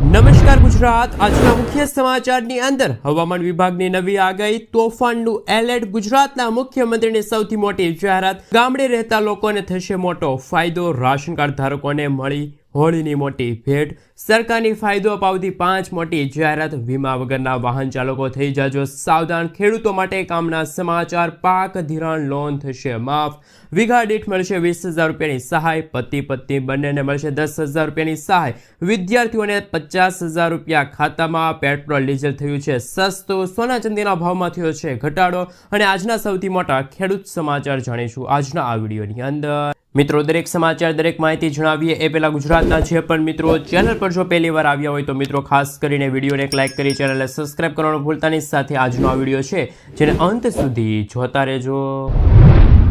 નમસ્કાર ગુજરાત। આજના મુખ્ય સમાચારની અંદર હવામાન વિભાગની નવી આગાહી, તોફાનનું એલર્ટ, ગુજરાતના મુખ્યમંત્રીની સૌથી મોટી જાહેરાત, ગામડે રહેતા લોકોને થશે મોટો ફાયદો, રાશન કાર્ડ ધારકોને મળી હોળીની મોટી ભેટ, સરકારની ફાયદો અપાવતી 5 મોટી જાહેરાત, વીમા વગરના વાહન ચાલકો થઈ જાજો સાવધાન, ખેડૂતો માટે કામના સમાચાર, પાક ધિરાણ લોન થશે માફ, વીઘા દીઠ મળશે 20,000 રૂપિયાની સહાય, પતિ પત્ની બંનેને મળશે 10,000 રૂપિયાની સહાય, વિદ્યાર્થીઓને 50,000 રૂપિયા ખાતામાં, પેટ્રોલ ડીઝલ થયું છે સસ્તું, સોના ચાંદીના ભાવમાં થયો છે ઘટાડો, અને આજના સૌથી મોટા ખેડૂત સમાચાર જાણીશું આજના આ વિડીયોની અંદર। મિત્રો, દરેક સમાચાર, દરેક માહિતી જણાવીએ એ પહેલા ગુજરાતના જે પણ મિત્રો ચેનલ પર જો પહેલી વાર આવ્યા હોય તો મિત્રો ખાસ કરીને વિડીયોને એક લાઇક કરી ચેનલને સબસ્ક્રાઇબ કરવાનું ભૂલતા નહીં। સાથે આજનો આ વિડીયો છે જેને અંત સુધી જોતા રહેજો।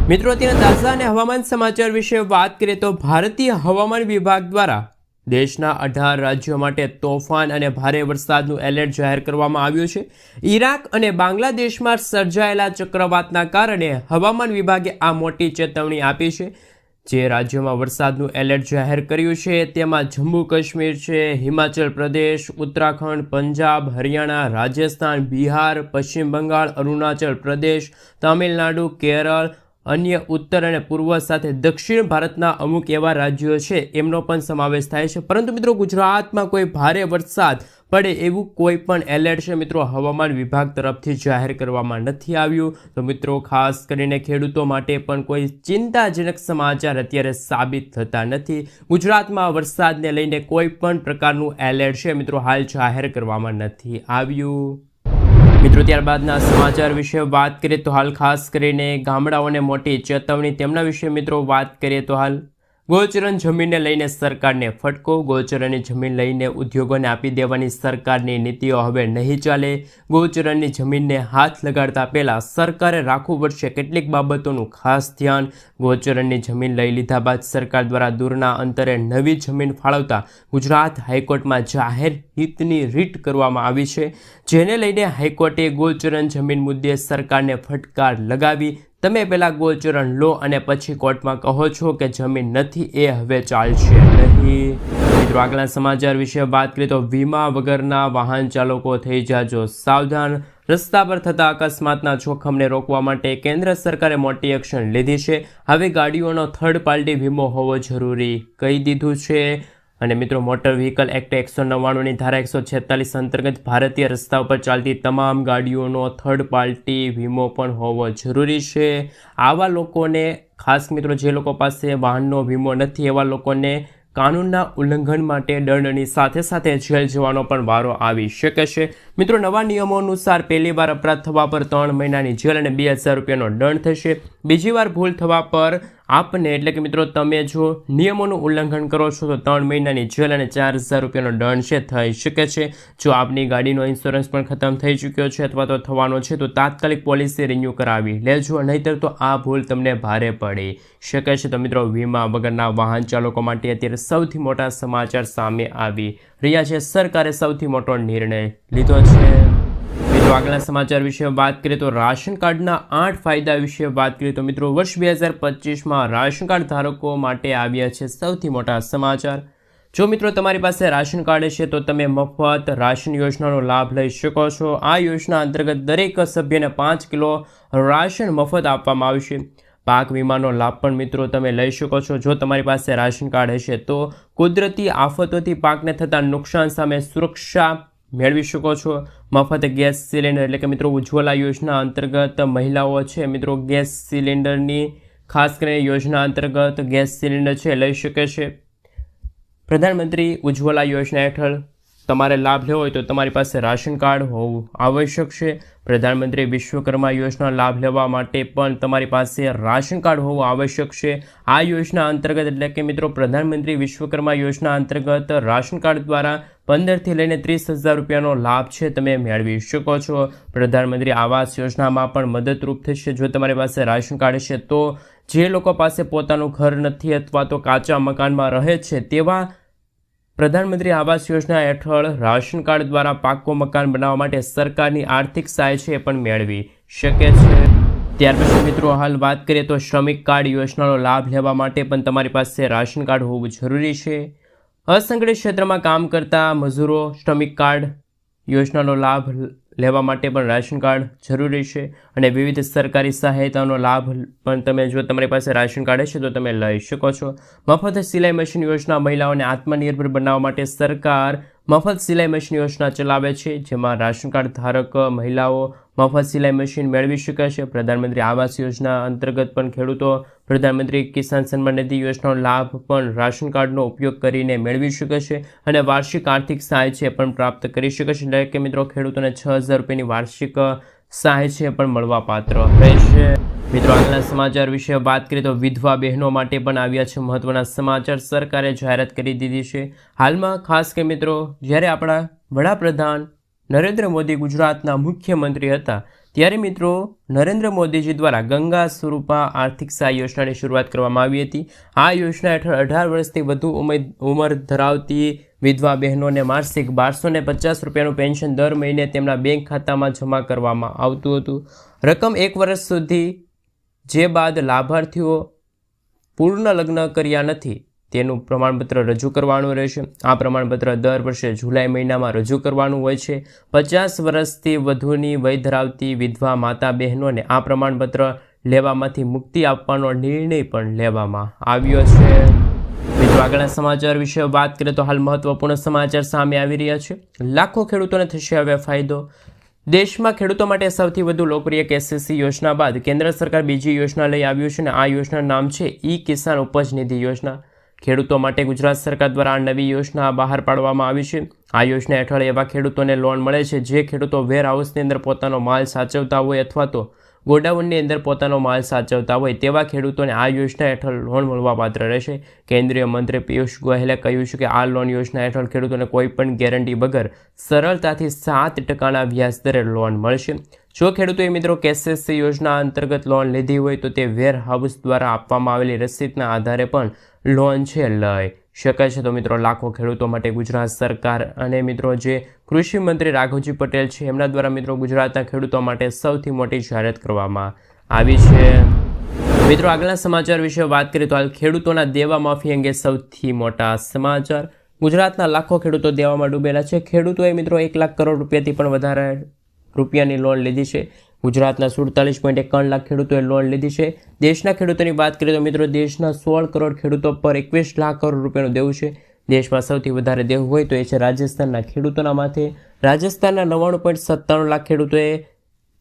મિત્રો, અત્યારે તાજા અને હવામાન સમાચાર વિશે વાત કરીએ તો ભારતીય હવામાન વિભાગ દ્વારા દેશના 18 રાજ્યો માટે તોફાન અને ભારે વરસાદનું એલર્ટ જાહેર કરવામાં આવ્યું છે। ઈરાક અને બાંગ્લાદેશમાં સર્જાયેલા ચક્રવાતના કારણે હવામાન વિભાગે આ મોટી ચેતવણી આપી છે। જે રાજ્યોમાં વરસાદનું એલર્ટ જાહેર કર્યું છે તેમાં જમ્મુ કાશ્મીર છે, હિમાચલ પ્રદેશ, ઉત્તરાખંડ, પંજાબ, હરિયાણા, રાજસ્થાન, બિહાર, પશ્ચિમ બંગાળ, અરુણાચલ પ્રદેશ, તમિલનાડુ, કેરળ, અન્ય ઉત્તર અને પૂર્વ સાથે દક્ષિણ ભારતના અમુક એવા રાજ્યો છે એમનો પણ સમાવેશ થાય છે। પરંતુ મિત્રો, ગુજરાતમાં કોઈ ભારે વરસાદ પડે એવું કોઈ પણ એલર્ટ છે મિત્રો હવામાન વિભાગ તરફથી જાહેર કરવામાં નથી આવ્યું। તો મિત્રો, ખાસ કરીને ખેડૂતો માટે પણ કોઈ ચિંતાજનક સમાચાર અત્યારે સાબિત થતા નથી। ગુજરાતમાં વરસાદને લઈને કોઈ પણ પ્રકારનું એલર્ટ છે મિત્રો હાલ જાહેર કરવામાં નથી આવ્યું। મિત્રો, ત્યારબાદના સમાચાર વિશે વાત કરીએ તો હાલ ખાસ કરીને ગામડાઓને મોટી ચેતવણી, તેમના વિશે મિત્રો વાત કરીએ તો હાલ ગોચરન જમીનને લઈને સરકારને ફટકો, ગોચરણની જમીન લઈને ઉદ્યોગોને આપી દેવાની સરકારની નીતિઓ હવે નહીં ચાલે। ગોચરણની જમીનને હાથ લગાડતા પહેલા સરકારે રાખવું પડશે કેટલીક બાબતોનું ખાસ ધ્યાન। ગોચરણની જમીન લઈ લીધા બાદ સરકાર દ્વારા દૂરના અંતરે નવી જમીન ફાળવતા ગુજરાત હાઈકોર્ટમાં જાહેર હિતની રીટ કરવામાં આવી છે, જેને લઈને હાઈકોર્ટે ગોચરણ જમીન મુદ્દે સરકારને ફટકાર લગાવી। તમે પહેલાં ગોચરણ લો અને પછી કોર્ટમાં કહો છો કે જમીન નથી, એ હવે ચાલશે નહીં। મિત્રો, આગળના સમાચાર વિશે વાત કરીએ તો વીમા વગરના વાહન ચાલકો થઈ જાજો સાવધાન, રસ્તા પર થતા અકસ્માતના જોખમને રોકવા માટે કેન્દ્ર સરકારે મોટી એક્શન લીધી છે। હવે ગાડીઓનો થર્ડ પાર્ટી વીમો હોવો જરૂરી કહી દીધું છે। અને મિત્રો, મોટર વ્હીકલ એક્ટ 199ની ધારા 146 અંતર્ગત ભારતીય રસ્તા ઉપર ચાલતી તમામ ગાડીઓનો થર્ડ પાર્ટી વીમો પણ હોવો જરૂરી છે। આવા લોકોને, ખાસ મિત્રો જે લોકો પાસે વાહનનો વીમો નથી એવા લોકોને કાનૂનના ઉલ્લંઘન માટે દંડની સાથે સાથે જેલ જવાનો પણ વારો આવી શકે છે। મિત્રો, નવા નિયમો અનુસાર પહેલી વાર અપરાધ થવા પર 3 મહિનાની જેલ અને 2,000 રૂપિયાનો દંડ થશે। બીજી વાર ભૂલ થવા પર આપને, એટલે કે મિત્રો તમે જો નિયમોનું ઉલ્લંઘન કરો છો તો 3 મહિનાની જેલ અને 4,000 રૂપિયાનો દંડ છે થઈ શકે છે। જો આપની ગાડીનો ઇન્સ્યોરન્સ પણ ખતમ થઈ ચૂક્યો છે અથવા તો થવાનો છે તો તાત્કાલિક પોલિસી રિન્યૂ કરાવી લેજો, નહીંતર તો આ ભૂલ તમને ભારે પડી શકે છે। તો મિત્રો, વીમા વગરના વાહન ચાલકો માટે અત્યારે સૌથી મોટા સમાચાર સામે આવી રહ્યા છે। સરકારે સૌથી મોટો નિર્ણય લીધો છે। મિત્રો, આગળના સમાચાર વિશે વાત કરીએ તો રાશન કાર્ડના 8 ફાયદા વિશે વાત કરીએ તો મિત્રો, વર્ષ 2025માં રાશન કાર્ડ ધારકો માટે આવ્યા છે સૌથી મોટા સમાચાર। જો મિત્રો તમારી પાસે રાશન કાર્ડ છે તો તમે મફત રાશન યોજનાનો લાભ લઈ શકો છો। આ યોજના અંતર્ગત દરેક સભ્યને 5 કિલો રાશન મફત આપવામાં આવશે। પાક વીમાનો લાભ પણ મિત્રો તમે લઈ શકો છો। જો તમારી પાસે રાશન કાર્ડ હશે તો કુદરતી આફતોથી પાકને થતા નુકસાન સામે સુરક્ષા મેળવી શકો છો। મફત ગેસ સિલિન્ડર, એટલે કે મિત્રો ઉજ્જવલા યોજના અંતર્ગત મહિલાઓ છે મિત્રો ગેસ સિલિન્ડરની ખાસ કરીને યોજના અંતર્ગત ગેસ સિલિન્ડર છે લઈ શકે છે। પ્રધાનમંત્રી ઉજ્જવલા યોજના હેઠળ તમારે લાભ લેવો હોય તો તમારી પાસે રાશન કાર્ડ હોવું આવશ્યક છે। પ્રધાનમંત્રી વિશ્વકર્મા યોજના લાભ લેવા માટે પણ તમારી પાસે રાશન કાર્ડ હોવું આવશ્યક છે। આ યોજના અંતર્ગત, એટલે કે મિત્રો પ્રધાનમંત્રી વિશ્વકર્મા યોજના અંતર્ગત રાશન કાર્ડ દ્વારા 15થી લઈને 30,000 રૂપિયાનો લાભ છે તમે મેળવી શકો છો। પ્રધાનમંત્રી આવાસ યોજનામાં પણ મદદરૂપ થશે। જો તમારી પાસે રાશન કાર્ડ છે તો જે લોકો પાસે પોતાનું ઘર નથી અથવા તો કાચા મકાનમાં રહે છે તેવા પ્રધાનમંત્રી આવાસ યોજના હેઠળ રાશન કાર્ડ દ્વારા પાક્કું મકાન બનાવવા માટે સરકારની આર્થિક સહાય છે એ પણ મેળવી શકે છે। ત્યાર પછી મિત્રો હાલ વાત કરીએ તો શ્રમિક કાર્ડ યોજનાનો લાભ લેવા માટે પણ તમારી પાસે રાશન કાર્ડ હોવું જરૂરી છે। અસંગઠિત ક્ષેત્રમાં કામ કરતા મજૂરો શ્રમિક કાર્ડ યોજનાનો લાભ લેવા માટે પણ રાશન કાર્ડ જરૂરી છે અને વિવિધ સરકારી સહાયતાનો લાભ પણ તમે જો તમારી પાસે રાશન કાર્ડ હશે તો તમે લઈ શકો છો. મફત સિલાઈ મશીન યોજના મહિલાઓને આત્મનિર્ભર બનાવવા માટે સરકાર મફત સિલાઈ મશીન યોજના ચલાવે છે, જેમાં રાશન કાર્ડ ધારક મહિલાઓ મફત સિલાઈ મશીન મેળવી શકે છે. પ્રધાનમંત્રી આવાસ યોજના અંતર્ગત પણ ખેડૂતો પ્રધાનમંત્રી કિસાન સન્માન નિધિ યોજનાનો લાભ પણ રાશન કાર્ડનો ઉપયોગ કરીને મેળવી શકે છે અને વાર્ષિક આર્થિક સહાય છે પણ પ્રાપ્ત કરી શકે છે. એટલે કે મિત્રો ખેડૂતોને 6,000 રૂપિયાની વાર્ષિક સહાય છે પણ મળવાપાત્ર રહેશે. મિત્રો આગળના સમાચાર વિશે વાત કરીએ તો વિધવા બહેનો માટે પણ આવ્યા છે મહત્વના સમાચાર. સરકારે જાહેરાત કરી દીધી છે હાલમાં. ખાસ કે મિત્રો જ્યારે આપણા વડાપ્રધાન નરેન્દ્ર મોદી ગુજરાતના મુખ્યમંત્રી હતા ત્યારે મિત્રો નરેન્દ્ર મોદીજી દ્વારા ગંગા સ્વરૂપા આર્થિક સહાય યોજનાની શરૂઆત કરવામાં આવી હતી. આ યોજના હેઠળ 18 વર્ષથી વધુ ઉંમર ધરાવતી વિધવા બહેનોને માસિક 1250 રૂપિયાનું પેન્શન દર મહિને તેમના બેંક ખાતામાં જમા કરવામાં આવતું હતું. રકમ 1 વર્ષ સુધી જે બાદ લાભાર્થીઓ પૂર્ણ લગ્ન કર્યા નથી તેનું પ્રમાણપત્ર રજૂ કરવાનું રહેશે. આ પ્રમાણપત્ર દર વર્ષે જુલાઈ મહિનામાં રજૂ કરવાનું હોય છે. 50 વર્ષથી વધુની વય ધરાવતી વિધવા માતા બહેનોને આ પ્રમાણપત્ર લેવામાંથી મુક્તિ આપવાનો નિર્ણય પણ લેવામાં આવ્યો છે. મિત્રો આગળના સમાચાર વિશે વાત કરીએ તો હાલ મહત્વપૂર્ણ સમાચાર સામે આવી રહ્યા છે. લાખો ખેડૂતોને થશે હવે ફાયદો. દેશમાં ખેડૂતો માટે સૌથી વધુ લોકપ્રિય કેસીસી યોજના બાદ કેન્દ્ર સરકાર બીજી યોજના લઈ આવ્યું છે અને આ યોજનાનું નામ છે ઈ કિસાન ઉપજ નિધિ યોજના. ખેડૂતો માટે ગુજરાત સરકાર દ્વારા આ નવી યોજના બહાર પાડવામાં આવી છે. આ યોજના હેઠળ એવા ખેડૂતોને લોન મળે છે જે ખેડૂતો વેર હાઉસની અંદર પોતાનો માલ સાચવતા હોય અથવા તો ગોડાઉનની અંદર પોતાનો માલ સાચવતા હોય તેવા ખેડૂતોને આ યોજના હેઠળ લોન મળવાપાત્ર રહેશે. કેન્દ્રીય મંત્રી પિયુષ ગોયલે કહ્યું છે કે આ લોન યોજના હેઠળ ખેડૂતોને કોઈ પણ ગેરંટી વગર સરળતાથી 7% વ્યાજ દરે લોન મળશે. જો ખેડૂતોએ મિત્રો કેસીસી યોજના અંતર્ગત લોન લીધી હોય તો તે વેર હાઉસ દ્વારા આપવામાં આવેલી રસીદના આધારે પણ લોન છે લઈ શકે છે. તો મિત્રો લાખો ખેડૂતો માટે ગુજરાત સરકાર અને મિત્રો જે કૃષિ મંત્રી રાઘવજી પટેલ છે એમના દ્વારા મિત્રો ગુજરાતના ખેડૂતો માટે સૌથી મોટી જાહેરાત કરવામાં આવી છે. મિત્રો આગળના સમાચાર વિશે વાત કરીએ તો હાલ ખેડૂતોના દેવા માફી અંગે સૌથી મોટા સમાચાર. ગુજરાતના લાખો ખેડૂતો દેવામાં ડૂબેલા છે. ખેડૂતોએ મિત્રો 1 લાખ કરોડ રૂપિયાથી પણ વધારે રૂપિયાની લોન લીધી છે. ગુજરાતના 47.51 લાખ ખેડૂતોએ લોન લીધી છે. દેશના ખેડૂતોની વાત કરીએ તો મિત્રો દેશના 16 કરોડ ખેડૂતો પર 21 લાખ કરોડ રૂપિયાનું દેવું છે. દેશમાં સૌથી વધારે દેવું હોય તો એ છે રાજસ્થાનના ખેડૂતોના માથે. રાજસ્થાનના 99.97 લાખ ખેડૂતોએ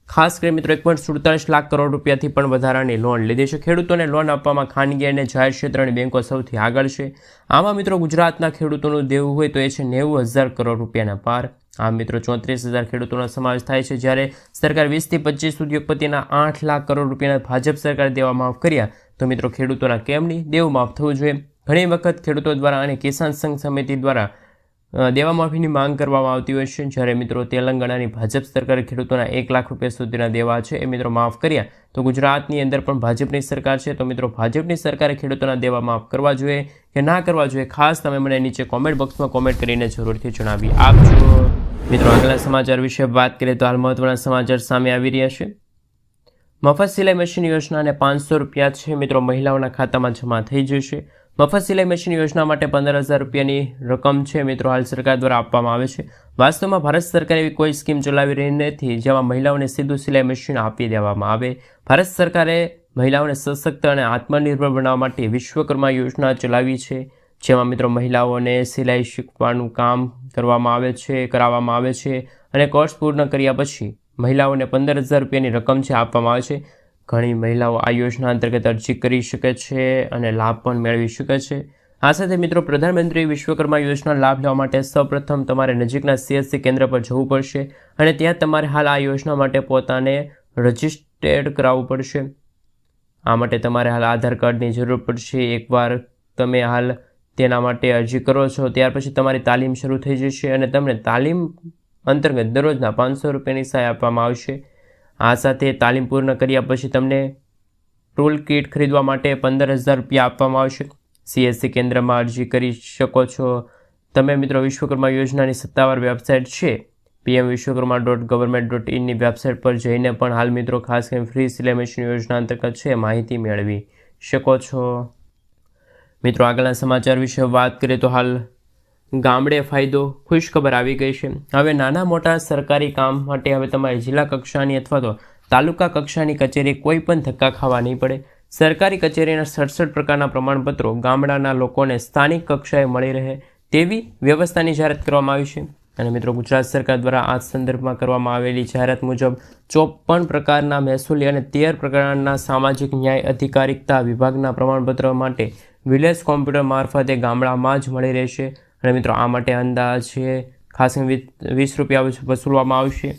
ખાસ કરી મિત્રો 1.47 લાખ કરોડ રૂપિયાથી પણ વધારાની લોન લીધી છે. ખેડૂતોને લોન આપવામાં ખાનગી અને જાહેર ક્ષેત્રની બેંકો સૌથી આગળ છે. આમાં મિત્રો ગુજરાતના ખેડૂતોનું દેવું હોય તો એ છે 90,000 કરોડ રૂપિયાના પાર. આમ મિત્રો 34,000 ખેડૂતોનો સમાવેશ થાય છે. જ્યારે સરકાર 20 થી 25 ઉદ્યોગપતિના 8 લાખ કરોડ રૂપિયાના ભાજપ સરકાર દેવા માફ કર્યા તો મિત્રો ખેડૂતોના કેમ નહીં દેવું માફ થવું જોઈએ. ઘણી વખત ખેડૂતો દ્વારા અને કિસાન સંઘ સમિતિ દ્વારા દેવા માફીની માંગ કરવામાં આવતી હોય છે. જ્યારે મિત્રો તેલંગાણાની ભાજપ સરકારે ખેડૂતોના 1 લાખ રૂપિયા સુધીના દેવા છે એ મિત્રો માફ કર્યા તો ગુજરાતની અંદર પણ ભાજપની સરકાર છે. તો મિત્રો ભાજપની સરકારે ખેડૂતોના દેવા માફ કરવા જોઈએ કે ના કરવા જોઈએ ખાસ તમે મને નીચે કોમેન્ટ બોક્સમાં કોમેન્ટ કરીને જરૂરથી જણાવી આપજો. મિત્રો આગળના સમાચાર વિશે વાત કરીએ તો હાલ મહત્વના સમાચાર સામે આવી રહ્યા છે. મફત સિલાઈ મશીન યોજનાને 500 રૂપિયા છે મિત્રો મહિલાઓના ખાતામાં જમા થઈ જશે. મફત સિલાઈ મશીન યોજના માટે 15,000 રૂપિયાની રકમ છે મિત્રો હાલ સરકાર દ્વારા આપવામાં આવે છે. વાસ્તવમાં ભારત સરકાર એવી કોઈ સ્કીમ ચલાવી રહી નથી જેમાં મહિલાઓને સીધું સિલાઈ મશીન આપી દેવામાં આવે. ભારત સરકારે મહિલાઓને સશક્ત અને આત્મનિર્ભર બનાવવા માટે વિશ્વકર્મા યોજના ચલાવી છે, જેમાં મિત્રો મહિલાઓને સિલાઈ શીખવાનું કામ કરાવવામાં આવે છે અને કોર્સ પૂર્ણ કર્યા પછી મહિલાઓને 15,000 રૂપિયાની રકમ છે આપવામાં આવે છે. ઘણી મહિલાઓ આ યોજના અંતર્ગત અરજી કરી શકે છે અને લાભ પણ મેળવી શકે છે. આ સાથે મિત્રો પ્રધાનમંત્રી વિશ્વકર્મા યોજના લાભ લેવા માટે સૌપ્રથમ તમારે નજીકના CSC કેન્દ્ર પર જવું પડશે અને ત્યાં તમારે હાલ આ યોજના માટે પોતાને રજિસ્ટર્ડ કરાવવું પડશે. આ માટે તમારે હાલ આધાર કાર્ડની જરૂર પડશે. એકવાર તમે હાલ તેના માટે અરજી કરો છો ત્યાર પછી તમારી તાલીમ શરૂ થઈ જશે અને તમને તાલીમ અંતર્ગત દરરોજના 500 રૂપિયાની સહાય આપવામાં આવશે. આ સાથે તાલીમ પૂર્ણ કર્યા પછી તમને ટૂલ કિટ ખરીદવા માટે 15,000 રૂપિયા આપવામાં આવશે. CSC કેન્દ્રમાં અરજી કરી શકો છો તમે મિત્રો. વિશ્વકર્મા યોજનાની સત્તાવાર વેબસાઇટ છે pmvishwakarma.government.in ની વેબસાઇટ પર જઈને પણ હાલ મિત્રો ખાસ કરીને ફ્રી સિલાઈ મશીન યોજના અંતર્ગત છે માહિતી મેળવી શકો છો. મિત્રો આગળના સમાચાર વિશે વાત કરીએ તો હાલ ગામડે ફાયદો, ખુશખબર આવી ગઈ છે. હવે નાના મોટા સરકારી કામ માટે હવે તમારે જિલ્લા કક્ષાની અથવા તો તાલુકા કક્ષાની કચેરી કોઈ પણ ધક્કા ખાવા નહીં પડે. સરકારી કચેરીના 67 પ્રકારના પ્રમાણપત્રો ગામડાના લોકોને સ્થાનિક કક્ષાએ મળી રહે તેવી વ્યવસ્થાની જાહેરાત કરવામાં આવી છે. અને મિત્રો, ગુજરાત સરકાર દ્વારા આ સંદર્ભમાં કરવામાં આવેલી જાહેરાત મુજબ 54 પ્રકારના મહેસૂલી અને 13 પ્રકારના સામાજિક ન્યાય અધિકારિકતા વિભાગના પ્રમાણપત્ર માટે વિલેજ કોમ્પ્યુટર મારફતે ગામડામાં જ મળી રહેશે. અને મિત્રો, આ માટે અંદાજે ખાસ 20 રૂપિયા વસૂલવામાં આવશે.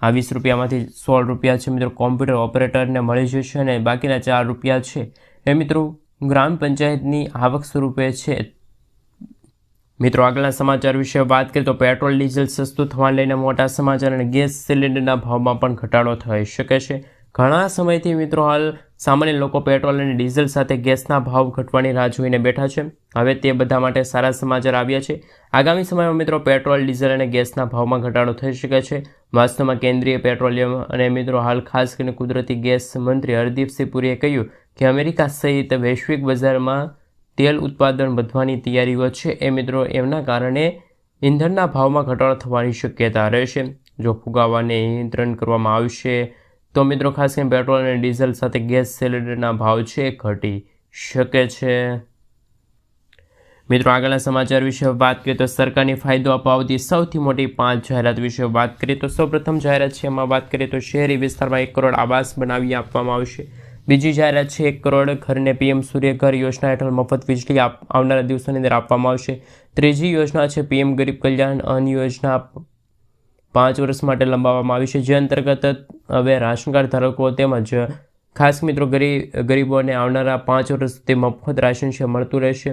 આ 20 રૂપિયામાંથી 16 રૂપિયા છે મિત્રો કોમ્પ્યુટર ઓપરેટરને મળી જશે અને બાકીના 4 રૂપિયા છે એ મિત્રો ગ્રામ પંચાયતની આવક સ્વરૂપે છે. મિત્રો, આગળના સમાચાર વિશે વાત કરીએ તો પેટ્રોલ ડીઝલ સસ્તું થવાને લઈને મોટા સમાચાર અને ગેસ સિલિન્ડરના ભાવમાં પણ ઘટાડો થઈ શકે છે. ઘણા સમયથી મિત્રો હાલ સામાન્ય લોકો પેટ્રોલ અને ડીઝલ સાથે ગેસના ભાવ ઘટવાની રાહ જોઈને બેઠા છે. હવે તે બધા માટે સારા સમાચાર આવ્યા છે. આગામી સમયમાં મિત્રો પેટ્રોલ, ડીઝલ અને ગેસના ભાવમાં ઘટાડો થઈ શકે છે. વાસ્તવમાં કેન્દ્રીય પેટ્રોલિયમ અને મિત્રો હાલ ખાસ કરીને કુદરતી ગેસ મંત્રી હરદીપસિંહ પુરીએ કહ્યું કે અમેરિકા સહિત વૈશ્વિક બજારમાં તેલ ઉત્પાદન વધવાની તૈયારીઓ છે. એ મિત્રો એમના કારણે ઇંધણના ભાવમાં ઘટાડો થવાની શક્યતા રહેશે. જો ફુગાવાને નિયંત્રણ કરવામાં આવશે તો મિત્રો ખાસ કરીને પેટ્રોલ અને ડીઝલ સાથે ગેસ સિલિન્ડરના ભાવ છે ઘટી શકે છે. મિત્રો, આગળના સમાચાર વિશે વાત કરીએ તો સરકારની ફાયદો અપાવતી સૌથી મોટી 5 જાહેરાત વિશે વાત કરીએ તો સૌપ્રથમ જાહેરાત છે એમાં વાત કરીએ તો શહેરી વિસ્તારમાં 1 કરોડ આવાસ બનાવી આપવામાં આવશે. બીજી જાહેરાત છે 1 કરોડ ઘરને પીએમ સૂર્યઘર યોજના હેઠળ મફત વીજળી આવનારા દિવસોની અંદર આપવામાં આવશે. ત્રીજી યોજના છે પીએમ ગરીબ કલ્યાણ અન્ન યોજના 5 વર્ષ માટે લંબાવવામાં આવી છે, જે અંતર્ગત હવે રાશન કાર્ડ ધારકો તેમજ ખાસ મિત્રો ગરીબોને આવનારા 5 વર્ષ સુધી મફત રાશન છે મળતું રહેશે.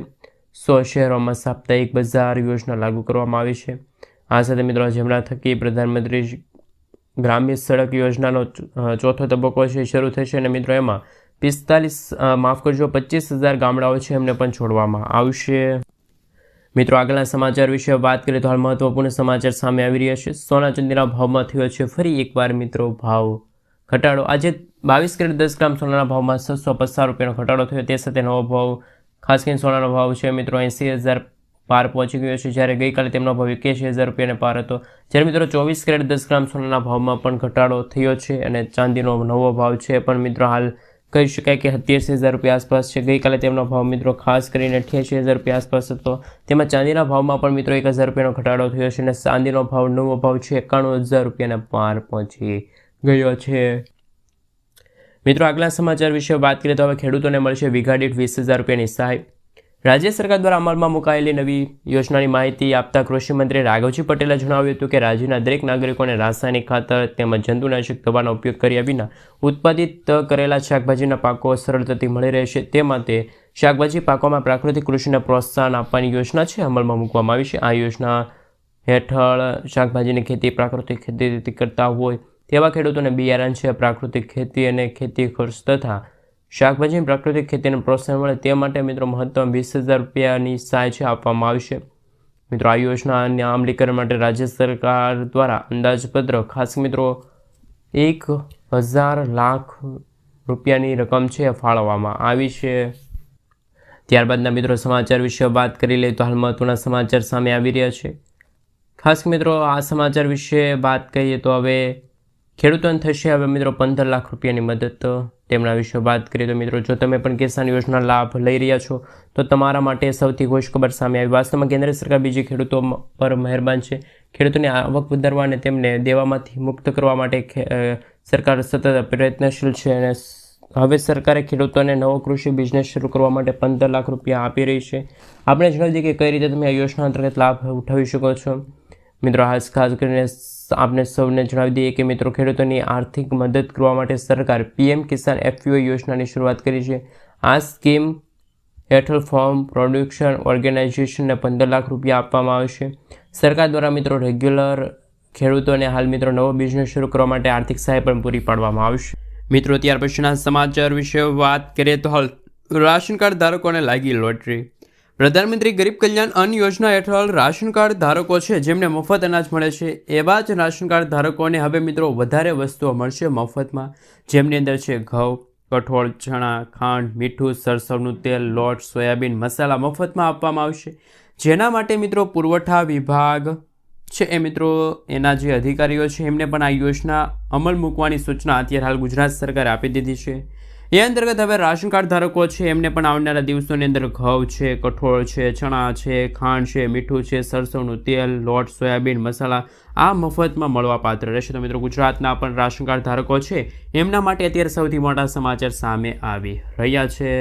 100 શહેરોમાં સાપ્તાહિક બજાર યોજના લાગુ કરવામાં આવી છે. આ સાથે મિત્રો જેમના થકી પ્રધાનમંત્રી ગ્રામ્ય સડક યોજનાનો ચોથો તબક્કો છે શરૂ થશે અને મિત્રો એમાં 25,000 ગામડાઓ છે એમને પણ છોડવામાં આવશે. મિત્રો, આગળના સમાચાર વિશે વાત કરીએ તો હાલ મહત્વપૂર્ણ સમાચાર સામે આવી રહ્યા છે. સોના ચાંદીના ભાવમાં થયો છે ફરી એકવાર મિત્રો ભાવ ઘટાડો. આજે 22 કેરેટ 10 ગ્રામ સોનાના ભાવમાં 650 રૂપિયાનો ઘટાડો થયો. તે સાથે નવો ભાવ ખાસ કરીને સોનાનો ભાવ છે મિત્રો 80,000 પાર પહોંચી ગયો છે, જ્યારે ગઈકાલે તેમનો ભાવ 81,000 રૂપિયાને પાર હતો. જ્યારે મિત્રો 24 કેરેટ 10 ગ્રામ સોનાના ભાવમાં પણ ઘટાડો થયો છે અને ચાંદીનો નવો ભાવ છે પણ મિત્રો હાલ કહી શકાય કે 87,000 રૂપિયા આસપાસ છે. ગઈકાલે તેમનો ભાવ મિત્રો ખાસ કરીને 88,000 રૂપિયા આસપાસ હતો. તેમાં ચાંદીના ભાવમાં પણ મિત્રો 1,000 રૂપિયાનો ઘટાડો થયો છે અને ચાંદીનો ભાવ નવો ભાવ છે 91,000 રૂપિયાને પાર પહોંચી ગયો છે. મિત્રો, આગલા સમાચાર વિશે વાત કરીએ તો હવે ખેડૂતોને મળશે વીઘા દીઠ 20,000 રૂપિયાની સહાય. રાજ્ય સરકાર દ્વારા અમલમાં મુકાયેલી નવી યોજનાની માહિતી આપતા કૃષિમંત્રી રાઘવજી પટેલે જણાવ્યું હતું કે રાજ્યના દરેક નાગરિકોને રાસાયણિક ખાતર તેમજ જંતુનાશક દવાનો ઉપયોગ કર્યા વિના ઉત્પાદિત કરેલા શાકભાજીના પાકો સરળતાથી મળી રહેશે. તે માટે શાકભાજી પાકોમાં પ્રાકૃતિક કૃષિને પ્રોત્સાહન આપવાની યોજના છે અમલમાં મૂકવામાં આવી છે. આ યોજના હેઠળ શાકભાજીની ખેતી પ્રાકૃતિક ખેતીથી કરતા હોય તેવા ખેડૂતોને બિયારણ છે, પ્રાકૃતિક ખેતી અને ખેતી ખર્ચ તથા શાકભાજીની પ્રાકૃતિક ખેતીને પ્રોત્સાહન મળે તે માટે મિત્રો મહત્તમ 20,000 રૂપિયાની સહાય છે આપવામાં આવશે. મિત્રો, આ યોજનાના અમલીકરણ માટે રાજ્ય સરકાર દ્વારા અંદાજપત્ર ખાસ મિત્રો 1,000 લાખ રૂપિયાની રકમ છે ફાળવવામાં આવી છે. ત્યારબાદના મિત્રો સમાચાર વિશે વાત કરી લઈએ તો હાલ મહત્વના સમાચાર સામે આવી રહ્યા છે. ખાસ મિત્રો આ સમાચાર વિશે વાત કરીએ તો હવે ખેડૂતોને થશે હવે મિત્રો 15 લાખ રૂપિયાની મદદ. તેમના વિશે વાત કરીએ તો મિત્રો જો તમે પણ કિસાન યોજના લાભ લઈ રહ્યા છો તો તમારા માટે સૌથી ખુશખબર સામે આવી. વાસ્તવમાં કેન્દ્ર સરકાર બીજી ખેડૂતો પર મહેરબાન છે. ખેડૂતોની આવક વધારવા અને તેમને દેવામાંથી મુક્ત કરવા માટે સરકાર સતત પ્રયત્નશીલ છે અને હવે સરકારે ખેડૂતોને નવો કૃષિ બિઝનેસ શરૂ કરવા માટે 15 લાખ રૂપિયા આપી રહી છે. આપણે જણાવી દઈએ કે કઈ રીતે તમે આ યોજના અંતર્ગત લાભ ઉઠાવી શકો છો. મિત્રો, ખાસ કરીને આપણે સૌને જણાવી દઈએ કે મિત્રો ખેડૂતોની આર્થિક મદદ કરવા માટે સરકાર પીએમ કિસાન FPO યોજનાની શરૂઆત કરી છે. આ સ્કીમ હેઠળ ફાર્મ પ્રોડક્શન ઓર્ગેનાઇઝેશનને 15 લાખ રૂપિયા આપવામાં આવશે. સરકાર દ્વારા મિત્રો રેગ્યુલર ખેડૂતોને હાલ મિત્રો નવો બિઝનેસ શરૂ કરવા માટે આર્થિક સહાય પણ પૂરી પાડવામાં આવશે. મિત્રો, ત્યાર પછીના સમાચાર વિશે વાત કરીએ તો હાલ રાશન કાર્ડ ધારકોને લાગી લોટરી. પ્રધાનમંત્રી ગરીબ કલ્યાણ અન્ન યોજના હેઠળ રાશન કાર્ડ ધારકો છે જેમને મફત અનાજ મળે છે એવા જ રાશન કાર્ડ ધારકોને હવે મિત્રો વધારે વસ્તુઓ મળશે મફતમાં, જેમની અંદર છે ઘઉં, કઠોળ, ચણા, ખાંડ, મીઠું, સરસવનું તેલ, લોટ, સોયાબીન, મસાલા મફતમાં આપવામાં આવશે. જેના માટે મિત્રો પુરવઠા વિભાગ છે એ મિત્રો એના જે અધિકારીઓ છે એમને પણ આ યોજના અમલ મૂકવાની સૂચના અત્યારે હાલ ગુજરાત સરકારે આપી દીધી છે. એ અંતર્ગત હવે રાશન કાર્ડ ધારકો છે એમને પણ આવનારા દિવસોની અંદર ઘઉં છે, કઠોળ છે, ચણા છે, ખાંડ છે, મીઠું છે, સરસવનું તેલ, લોટ, સોયાબીન, મસાલા આ મફતમાં મળવાપાત્ર રહેશે. તો મિત્રો ગુજરાતના પણ રાશન કાર્ડ ધારકો છે એમના માટે અત્યારે સૌથી મોટા સમાચાર સામે આવી રહ્યા છે.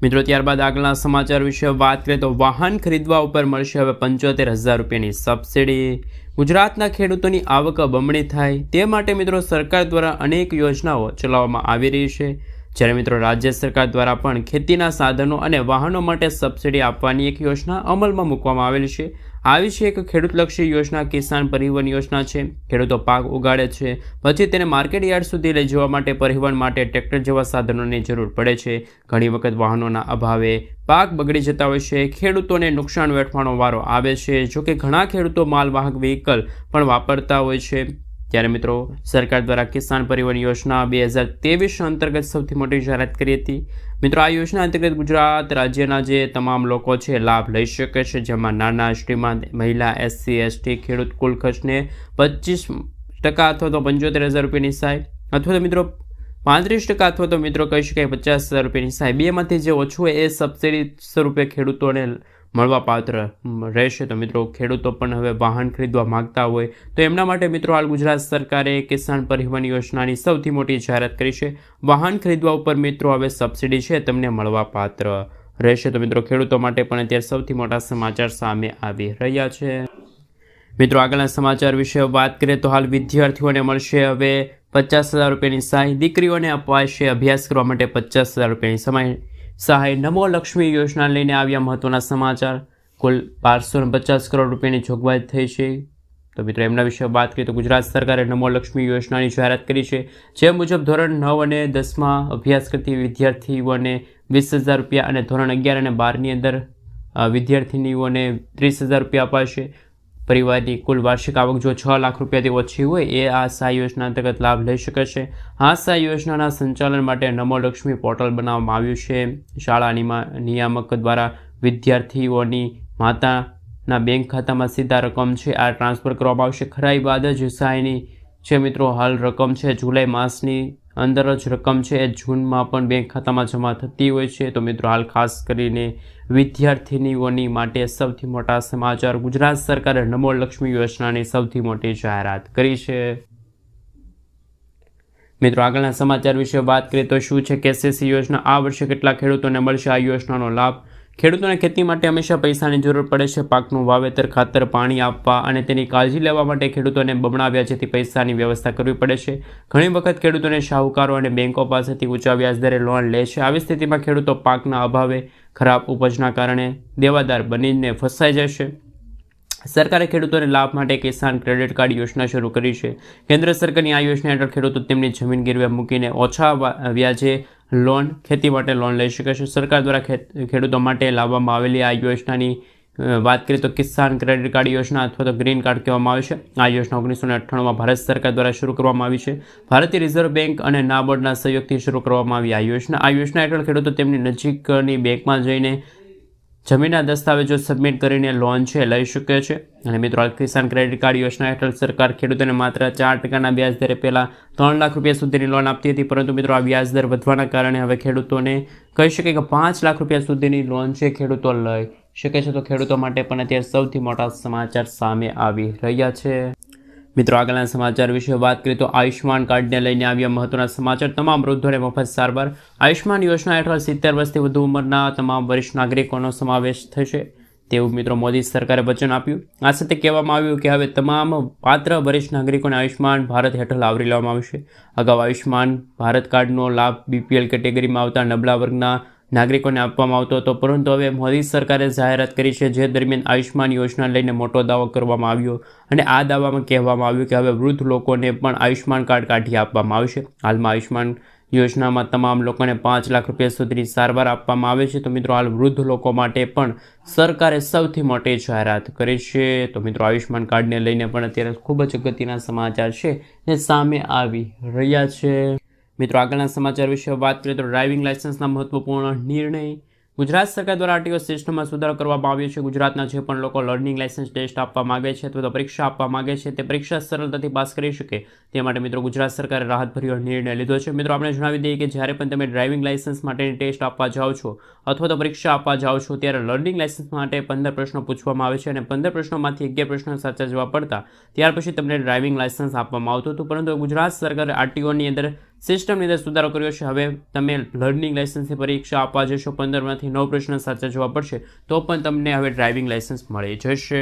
મિત્રો ત્યારબાદ આગળના સમાચાર વિશે વાત કરીએ તો વાહન ખરીદવા ઉપર મળશે હવે 75,000 રૂપિયાની સબસિડી. ગુજરાતના ખેડૂતોની આવક બમણી થાય તે માટે મિત્રો સરકાર દ્વારા અનેક યોજનાઓ ચલાવવામાં આવી રહી છે. જ્યારે મિત્રો રાજ્ય સરકાર દ્વારા પણ ખેતીના સાધનો અને વાહનો માટે સબસિડી આપવાની એક યોજના અમલમાં મૂકવામાં આવેલી છે. આવી છે એક ખેડૂતલક્ષી યોજના કિસાન પરિવહન યોજના છે. ખેડૂતો પાક ઉગાડે છે, પછી તેને માર્કેટ યાર્ડ સુધી લઈ જવા માટે પરિવહન માટે ટ્રેક્ટર જેવા સાધનોની જરૂર પડે છે. ઘણી વખત વાહનોના અભાવે પાક બગડી જતા હોય છે, ખેડૂતોને નુકસાન વેઠવાનો વારો આવે છે. જોકે ઘણા ખેડૂતો માલવાહક વ્હીકલ પણ વાપરતા હોય છે. ત્યારે મિત્રો સરકાર દ્વારા કિસાન પરિવહન યોજના 2023 અંતર્ગત સૌથી મોટી જાહેરાત કરી હતી. મિત્રો આ યોજના અંતર્ગત ગુજરાત રાજ્યના જે તમામ લોકો છે લાભ લઈ શકે છે, જેમાં નાના, શ્રીમંત, મહિલા, SC, ST ખેડૂત કુલ ખર્ચને 25% અથવા તો 75,000 રૂપિયાની સહાય, અથવા તો મિત્રો 35% અથવા તો મિત્રો કહી શકાય 50,000 રૂપિયાની સહાય, બેમાંથી જે ઓછું હોય એ સબસિડી સ્વરૂપે ખેડૂતોને મળવાપાત્ર રહેશે. તો મિત્રો ખેડૂતો પણ હવે વાહન ખરીદવા માંગતા હોય તો એમના માટે મિત્રો હાલ ગુજરાત સરકારે કિસાન પરિવહન યોજનાની સૌથી મોટી જાહેરાત કરી છે. વાહન ખરીદવા ઉપર મિત્રો હવે સબસિડી છે તમને મળવાપાત્ર રહેશે. તો મિત્રો ખેડૂતો માટે પણ અત્યારે સૌથી મોટા સમાચાર સામે આવી રહ્યા છે. મિત્રો આગળના સમાચાર વિશે વાત કરીએ તો હાલ વિદ્યાર્થીઓને મળશે હવે 50,000 રૂપિયાની સહાય. દીકરીઓને અપાશે અભ્યાસ કરવા માટે 50,000 રૂપિયાની સહાય. નમો લક્ષ્મી યોજના લઈને આવ્યા મહત્વના સમાચાર. કુલ 550 કરોડ રૂપિયાની જોગવાઈ થઈ છે. તો મિત્રો એમના વિશે વાત કરીએ તો ગુજરાત સરકારે નમો લક્ષ્મી યોજનાની જાહેરાત કરી છે. જે મુજબ ધોરણ 9 અને 10માં અભ્યાસ કરતી વિદ્યાર્થીઓને 20,000 રૂપિયા અને ધોરણ 11 અને 12ની અંદર વિદ્યાર્થીનીઓને 30,000 રૂપિયા અપાશે. પરિવારની કુલ વાર્ષિક આવક જો 6 લાખ રૂપિયાથી ઓછી હોય એ આ સહાય યોજના અંતર્ગત લાભ લઈ શકે છે. આ સહાય યોજનાના સંચાલન માટે નમો લક્ષ્મી પોર્ટલ બનાવવામાં આવ્યું છે. શાળા નિયામક દ્વારા વિદ્યાર્થીઓની માતાના બેંક ખાતામાં સીધા રકમ છે આ ટ્રાન્સફર કરવામાં આવશે. ખરાઈ બાદ જ સહાયની છે મિત્રો હાલ રકમ છે જુલાઈ માસની અંદર જ રકમ છે એ જૂનમાં પણ બેંક ખાતામાં જમા થતી હોય છે. તો મિત્રો હાલ ખાસ કરીને વિદ્યાર્થીનીઓની માટે સૌથી મોટા સમાચાર. ગુજરાત સરકારે નમો લક્ષ્મી યોજનાની સૌથી મોટી જાહેરાત કરી છે. મિત્રો આગળના સમાચાર વિશે વાત કરીએ તો શું છે KCC યોજના. આ વર્ષે કેટલા ખેડૂતોને મળશે આ યોજનાનો લાભ. ખેડૂતોને ખેતી માટે હંમેશા પૈસાની જરૂર પડે છે. પાકનું વાવેતર, ખાતર, પાણી આપવા અને તેની કાળજી લેવા માટે ખેડૂતોને બમણા વ્યાજેથી પૈસાની વ્યવસ્થા કરવી પડે છે. ઘણી વખત ખેડૂતોને શાહુકારો અને બેંકો પાસેથી ઊંચા વ્યાજદરે લોન લે છે. આવી સ્થિતિમાં ખેડૂતો પાકના અભાવે, ખરાબ ઉપજના કારણે દેવાદાર બનીને ફસાઈ જશે. સરકારે ખેડૂતોને લાભ માટે કિસાન ક્રેડિટ કાર્ડ યોજના શરૂ કરી છે. કેન્દ્ર સરકારની આ યોજના હેઠળ ખેડૂતો તેમની જમીન ગીરવે મૂકીને ઓછા વ્યાજે ખેતી માટે લોન લઈ શકે છે. સરકાર દ્વારા ખેડૂતો માટે લાવવામાં આવેલી આ યોજનાની વાત કરીએ તો કિસાન ક્રેડિટ કાર્ડ યોજના અથવા તો ગ્રીન કાર્ડ કહેવામાં આવે છે. આ યોજના 1998માં ભારત સરકાર દ્વારા શરૂ કરવામાં આવી છે. ભારતીય રિઝર્વ બેંક અને નાબાર્ડના સહયોગથી શરૂ કરવામાં આવી આ યોજના હેઠળ ખેડૂતો તેમની નજીકની બેંકમાં જઈને જમીનના દસ્તાવેજો સબમિટ કરીને લોન છે લઈ શકે છે. અને મિત્રો કિસાન ક્રેડિટ કાર્ડ યોજના હેઠળ સરકાર ખેડૂતોને માત્ર 4% વ્યાજ દરે પહેલાં 3 લાખ રૂપિયા સુધીની લોન આપતી હતી, પરંતુ મિત્રો આ વ્યાજ દર વધવાના કારણે હવે ખેડૂતોને કહી શકાય કે 5 લાખ રૂપિયા સુધીની લોન છે ખેડૂતો લઈ શકે છે. તો ખેડૂતો માટે પણ અત્યારે સૌથી મોટા સમાચાર સામે આવી રહ્યા છે. મિત્રો આગળના સમાચાર વિશે વાત કરીએ તો આયુષ્માન કાર્ડને લઈને આવ્યા મહત્વના સમાચાર. તમામ વૃદ્ધોને મફત સારવાર. આયુષ્માન યોજના હેઠળ 70 વર્ષથી વધુ ઉંમરના તમામ વરિષ્ઠ નાગરિકોનો સમાવેશ થશે તેવું મિત્રો મોદી સરકારે વચન આપ્યું. આ સાથે કહેવામાં આવ્યું કે હવે તમામ પાત્ર વરિષ્ઠ નાગરિકોને આયુષ્માન ભારત હેઠળ આવરી લેવામાં આવશે. અગાઉ આયુષ્માન ભારત કાર્ડનો લાભ BPL કેટેગરીમાં આવતા નબળા વર્ગના નાગરિકોને આપવામાં આવતો હતો, પરંતુ હવે મોદી સરકારે જાહેરાત કરી છે જે દરમિયાન આયુષ્માન યોજના લઈને મોટો દાવો કરવામાં આવ્યો અને આ દાવામાં કહેવામાં આવ્યું કે હવે વૃદ્ધ લોકોને પણ આયુષ્માન કાર્ડ કાઢી આપવામાં આવશે. હાલમાં આયુષ્માન યોજનામાં તમામ લોકોને 5 લાખ રૂપિયા સુધીની સારવાર આપવામાં આવે છે. તો મિત્રો હાલ વૃદ્ધ લોકો માટે પણ સરકારે સૌથી મોટી જાહેરાત કરી છે. તો મિત્રો આયુષ્માન કાર્ડને લઈને પણ અત્યારે ખૂબ જ અગત્યના સમાચાર છે જે સામે આવી રહ્યા છે. મિત્રો આગળના સમાચાર વિશે વાત કરીએ તો ડ્રાઇવિંગ લાયસન્સના મહત્વપૂર્ણ નિર્ણય. ગુજરાત સરકાર દ્વારા આરટીઓ સિસ્ટમમાં સુધારો કરવામાં આવ્યો છે. ગુજરાતના જે પણ લોકો લર્નિંગ લાયસન્સ ટેસ્ટ આપવા માંગે છે અથવા તો પરીક્ષા આપવા માંગે છે તે પરીક્ષા સરળતાથી પાસ કરી શકે તે માટે મિત્રો ગુજરાત સરકારે રાહતભર્યો નિર્ણય લીધો છે. મિત્રો આપણે જણાવી દઈએ કે જ્યારે પણ તમે ડ્રાઇવિંગ લાયસન્સ માટેની ટેસ્ટ આપવા જાઓ છો અથવા તો પરીક્ષા આપવા જાઓ છો ત્યારે લર્નિંગ લાયસન્સ માટે 15 પ્રશ્નો પૂછવામાં આવે છે અને 15 પ્રશ્નોમાંથી 11 પ્રશ્નો સાચા જવાબ પડતા ત્યાર પછી તમને ડ્રાઇવિંગ લાયસન્સ આપવામાં આવતું હતું. પરંતુ ગુજરાત સરકારે આરટીઓની અંદર સિસ્ટમની અંદર સુધારો કર્યો છે. હવે તમે લર્નિંગ લાયસન્સની પરીક્ષા આપવા જશો, 15માંથી 9 પ્રશ્ન સાચા જવાબ પડશે તો પણ તમને હવે ડ્રાઇવિંગ લાયસન્સ મળી જશે.